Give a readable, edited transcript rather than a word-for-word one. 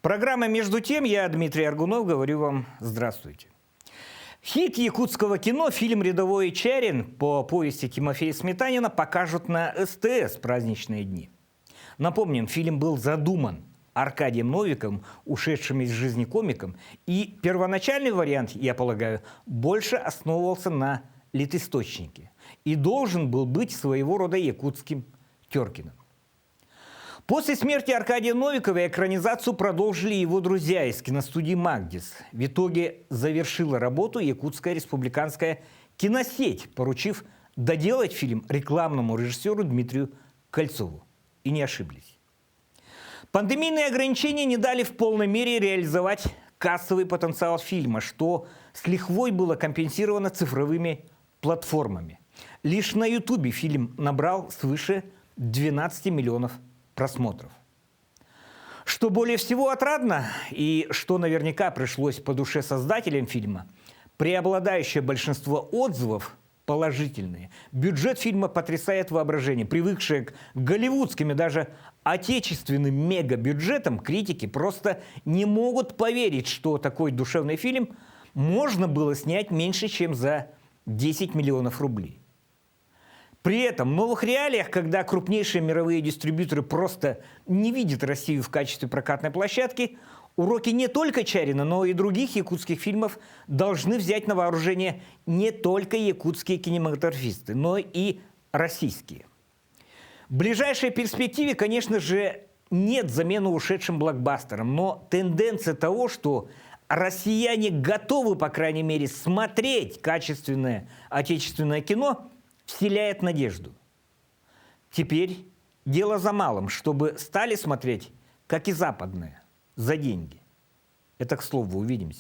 Программа «Между тем». Я, Дмитрий Аргунов, говорю вам здравствуйте. Хит якутского кино, фильм «Рядовой Чарин» по повести Тимофея Сметанина покажут на СТС в праздничные дни. Напомним, фильм был задуман Аркадием Новиковым, ушедшим из жизни комиком, и первоначальный вариант, я полагаю, больше основывался на литисточнике и должен был быть своего рода якутским Теркиным. После смерти Аркадия Новикова экранизацию продолжили его друзья из киностудии «Магдис». В итоге завершила работу Якутская республиканская киносеть, поручив доделать фильм рекламному режиссеру Дмитрию Кольцову. И не ошиблись. Пандемийные ограничения не дали в полной мере реализовать кассовый потенциал фильма, что с лихвой было компенсировано цифровыми платформами. Лишь на Ютубе фильм набрал свыше 12 миллионов просмотров. Что более всего отрадно, и что наверняка пришлось по душе создателям фильма, преобладающее большинство отзывов положительные. Бюджет фильма потрясает воображение. Привыкшие к голливудским и даже отечественным мегабюджетам, критики просто не могут поверить, что такой душевный фильм можно было снять меньше, чем за 10 миллионов рублей. При этом в новых реалиях, когда крупнейшие мировые дистрибьюторы просто не видят Россию в качестве прокатной площадки, уроки не только Чарина, но и других якутских фильмов должны взять на вооружение не только якутские кинематографисты, но и российские. В ближайшей перспективе, конечно же, нет замены ушедшим блокбастерам, но тенденция того, что россияне готовы, по крайней мере, смотреть качественное отечественное кино, вселяет надежду. Теперь дело за малым, чтобы стали смотреть, как и западные, за деньги. Это, к слову, увидимся.